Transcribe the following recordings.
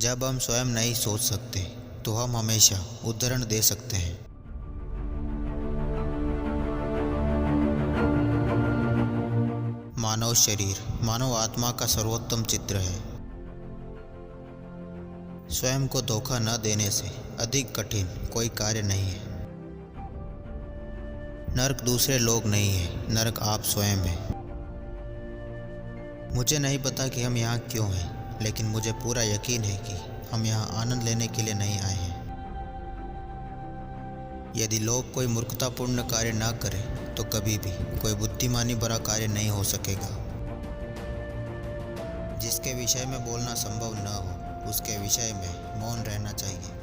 जब हम स्वयं नहीं सोच सकते तो हम हमेशा उदाहरण दे सकते हैं। मानव शरीर मानव आत्मा का सर्वोत्तम चित्र है। स्वयं को धोखा न देने से अधिक कठिन कोई कार्य नहीं है। नरक दूसरे लोग नहीं है, नरक आप स्वयं हैं। मुझे नहीं पता कि हम यहाँ क्यों हैं, लेकिन मुझे पूरा यकीन है कि हम यहाँ आनंद लेने के लिए नहीं आए हैं। यदि लोग कोई मूर्खतापूर्ण कार्य ना करें तो कभी भी कोई बुद्धिमानी भरा कार्य नहीं हो सकेगा। जिसके विषय में बोलना संभव न हो उसके विषय में मौन रहना चाहिए।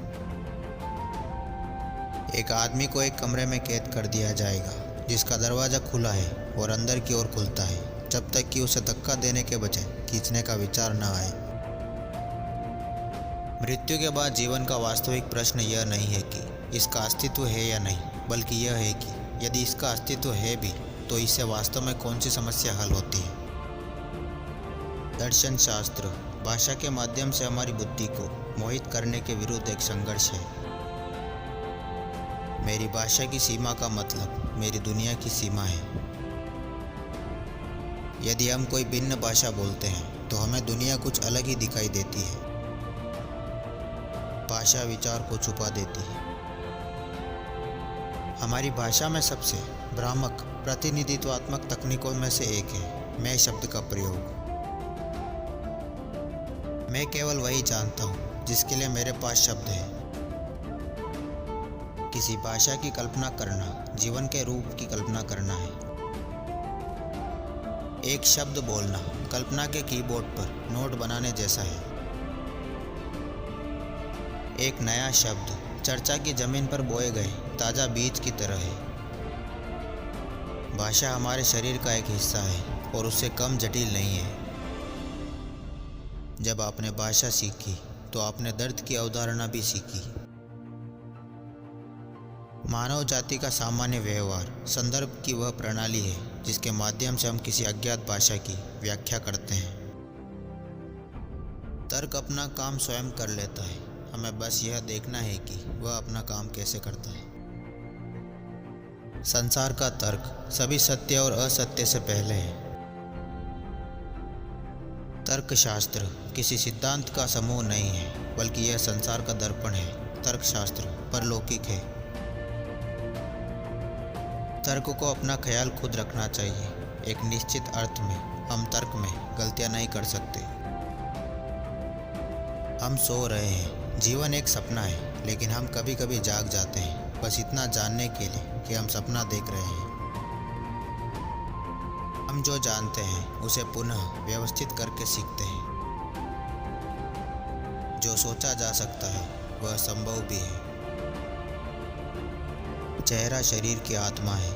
एक आदमी को एक कमरे में कैद कर दिया जाएगा जिसका दरवाज़ा खुला है और अंदर की ओर खुलता है, जब तक कि उसे धक्का देने के बजाय खींचने का विचार न आए। मृत्यु के बाद जीवन का वास्तविक प्रश्न यह नहीं है कि इसका अस्तित्व है या नहीं, बल्कि यह है कि यदि इसका अस्तित्व है भी तो इससे वास्तव में कौन सी समस्या हल होती है। दर्शन शास्त्र भाषा के माध्यम से हमारी बुद्धि को मोहित करने के विरुद्ध एक संघर्ष है। मेरी भाषा की सीमा का मतलब मेरी दुनिया की सीमा है। यदि हम कोई भिन्न भाषा बोलते हैं तो हमें दुनिया कुछ अलग ही दिखाई देती है। भाषा विचार को छुपा देती है। हमारी भाषा में सबसे भ्रामक प्रतिनिधित्वात्मक तकनीकों में से एक है मैं शब्द का प्रयोग। मैं केवल वही जानता हूँ जिसके लिए मेरे पास शब्द है। किसी भाषा की कल्पना करना जीवन के रूप की कल्पना करना है। एक शब्द बोलना कल्पना के कीबोर्ड पर नोट बनाने जैसा है। एक नया शब्द चर्चा की जमीन पर बोए गए ताज़ा बीज की तरह है। भाषा हमारे शरीर का एक हिस्सा है और उससे कम जटिल नहीं है। जब आपने भाषा सीखी तो आपने दर्द की अवधारणा भी सीखी। मानव जाति का सामान्य व्यवहार संदर्भ की वह प्रणाली है जिसके माध्यम से हम किसी अज्ञात भाषा की व्याख्या करते हैं। तर्क अपना काम स्वयं कर लेता है, हमें बस यह देखना है कि वह अपना काम कैसे करता है। संसार का तर्क सभी सत्य और असत्य से पहले है। तर्कशास्त्र किसी सिद्धांत का समूह नहीं है, बल्कि यह संसार का दर्पण है। तर्कशास्त्र परलौकिक है। तर्क को अपना ख्याल खुद रखना चाहिए। एक निश्चित अर्थ में हम तर्क में गलतियां नहीं कर सकते। हम सो रहे हैं, जीवन एक सपना है, लेकिन हम कभी कभी जाग जाते हैं बस इतना जानने के लिए कि हम सपना देख रहे हैं। हम जो जानते हैं उसे पुनः व्यवस्थित करके सीखते हैं। जो सोचा जा सकता है वह संभव भी है। चेहरा शरीर की आत्मा है।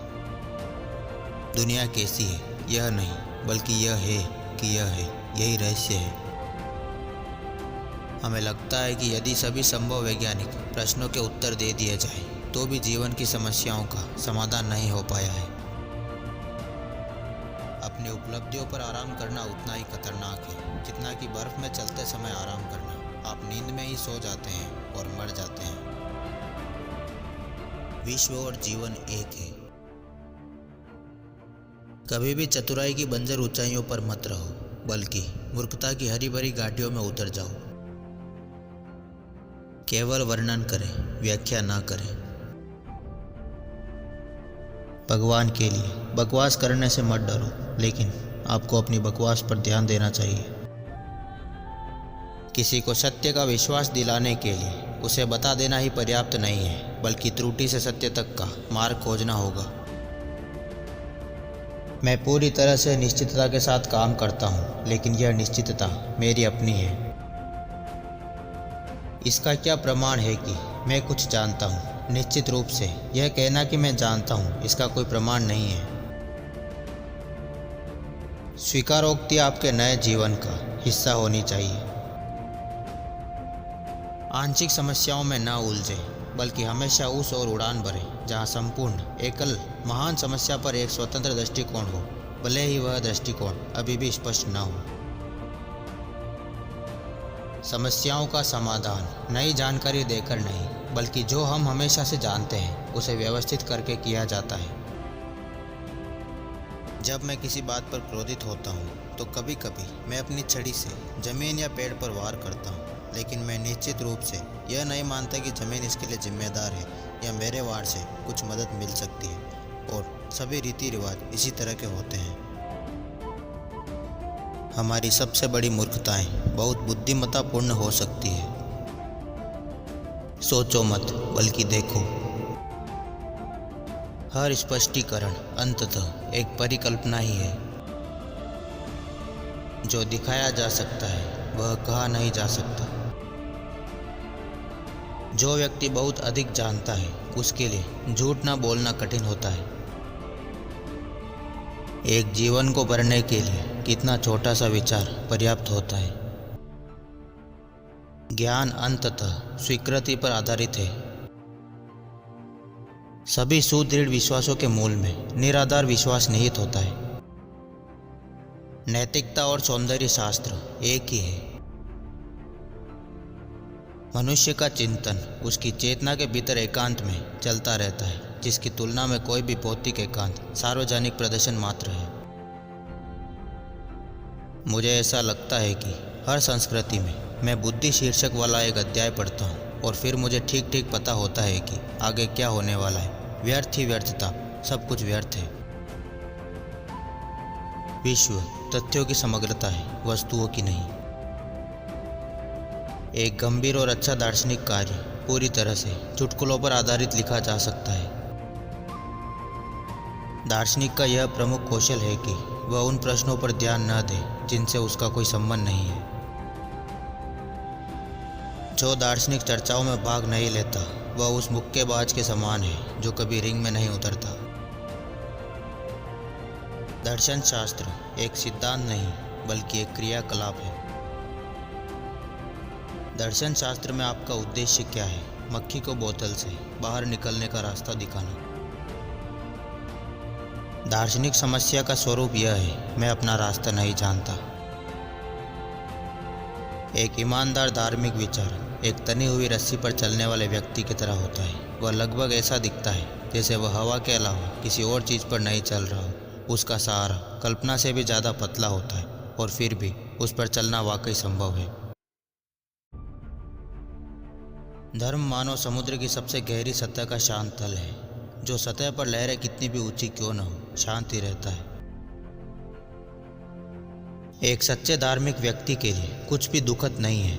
दुनिया कैसी है यह नहीं, बल्कि यह है कि यह है, यही रहस्य है। हमें लगता है कि यदि सभी संभव वैज्ञानिक प्रश्नों के उत्तर दे दिए जाए तो भी जीवन की समस्याओं का समाधान नहीं हो पाया है। अपनी उपलब्धियों पर आराम करना उतना ही खतरनाक है जितना कि बर्फ में चलते समय आराम करना। आप नींद में ही सो जाते हैं और मर जाते हैं। विश्व और जीवन एक है। कभी भी चतुराई की बंजर ऊंचाइयों पर मत रहो, बल्कि मूर्खता की हरी भरी घाटियों में उतर जाओ। केवल वर्णन करें, व्याख्या ना करें। भगवान के लिए बकवास करने से मत डरो, लेकिन आपको अपनी बकवास पर ध्यान देना चाहिए। किसी को सत्य का विश्वास दिलाने के लिए उसे बता देना ही पर्याप्त नहीं है, बल्कि त्रुटि से सत्य तक का मार्ग खोजना होगा। मैं पूरी तरह से निश्चितता के साथ काम करता हूँ, लेकिन यह निश्चितता मेरी अपनी है। इसका क्या प्रमाण है कि मैं कुछ जानता हूँ? निश्चित रूप से यह कहना कि मैं जानता हूँ इसका कोई प्रमाण नहीं है। स्वीकारोक्ति आपके नए जीवन का हिस्सा होनी चाहिए। आंशिक समस्याओं में न उलझे, बल्कि हमेशा उस ओर उड़ान भरें जहाँ संपूर्ण एकल महान समस्या पर एक स्वतंत्र दृष्टिकोण हो, भले ही वह दृष्टिकोण अभी भी स्पष्ट न हो। समस्याओं का समाधान नई जानकारी देकर नहीं, बल्कि जो हम हमेशा से जानते हैं उसे व्यवस्थित करके किया जाता है। जब मैं किसी बात पर क्रोधित होता हूँ तो कभी कभी मैं अपनी छड़ी से जमीन या पेड़ पर वार करता हूँ, लेकिन मैं निश्चित रूप से यह नहीं मानता कि जमीन इसके लिए जिम्मेदार है या मेरे वार से कुछ मदद मिल सकती है। और सभी रीति रिवाज इसी तरह के होते हैं। हमारी सबसे बड़ी मूर्खताएं बहुत बुद्धिमत्तापूर्ण हो सकती है। सोचो मत, बल्कि देखो। हर स्पष्टीकरण अंततः एक परिकल्पना ही है। जो दिखाया जा सकता है वह कहा नहीं जा सकता। जो व्यक्ति बहुत अधिक जानता है उसके लिए झूठ ना बोलना कठिन होता है। एक जीवन को भरने के लिए कितना छोटा सा विचार पर्याप्त होता है। ज्ञान अंततः स्वीकृति पर आधारित है। सभी सुदृढ़ विश्वासों के मूल में निराधार विश्वास निहित होता है। नैतिकता और सौंदर्य शास्त्र एक ही है। मनुष्य का चिंतन उसकी चेतना के भीतर एकांत में चलता रहता है, जिसकी तुलना में कोई भी भौतिक एकांत सार्वजनिक प्रदर्शन मात्र है। मुझे ऐसा लगता है कि हर संस्कृति में मैं बुद्धि शीर्षक वाला एक अध्याय पढ़ता हूँ और फिर मुझे ठीक ठीक पता होता है कि आगे क्या होने वाला है। व्यर्थ ही व्यर्थता, सब कुछ व्यर्थ है। विश्व तथ्यों की समग्रता है, वस्तुओं की नहीं। एक गंभीर और अच्छा दार्शनिक कार्य पूरी तरह से चुटकुलों पर आधारित लिखा जा सकता है। दार्शनिक का यह प्रमुख कौशल है कि वह उन प्रश्नों पर ध्यान न दे जिनसे उसका कोई संबंध नहीं है। जो दार्शनिक चर्चाओं में भाग नहीं लेता वह उस मुक्केबाज के समान है जो कभी रिंग में नहीं उतरता। दर्शन शास्त्र एक सिद्धांत नहीं, बल्कि एक क्रियाकलाप है। दर्शन शास्त्र में आपका उद्देश्य क्या है? मक्खी को बोतल से बाहर निकलने का रास्ता दिखाना। दार्शनिक समस्या का स्वरूप यह है, मैं अपना रास्ता नहीं जानता। एक ईमानदार धार्मिक विचार एक तनी हुई रस्सी पर चलने वाले व्यक्ति की तरह होता है। वह लगभग ऐसा दिखता है जैसे वह हवा के अलावा किसी और चीज़ पर नहीं चल रहा हो। उसका सहारा कल्पना से भी ज़्यादा पतला होता है और फिर भी उस पर चलना वाकई संभव है। धर्म मानव समुद्र की सबसे गहरी सतह का शांत तल है। जो सतह पर लहरें कितनी भी ऊंची क्यों न हो, शांति रहता है। एक सच्चे धार्मिक व्यक्ति के लिए कुछ भी दुखद नहीं है।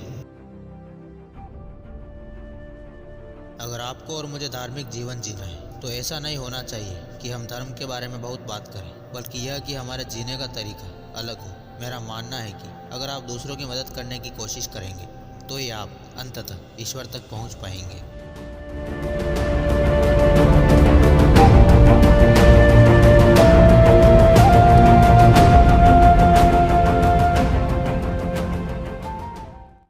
अगर आपको और मुझे धार्मिक जीवन जीना है तो ऐसा नहीं होना चाहिए कि हम धर्म के बारे में बहुत बात करें, बल्कि यह कि हमारे जीने का तरीका अलग हो। मेरा मानना है कि अगर आप दूसरों की मदद करने की कोशिश करेंगे तो ही आप अंततः ईश्वर तक पहुंच पाएंगे।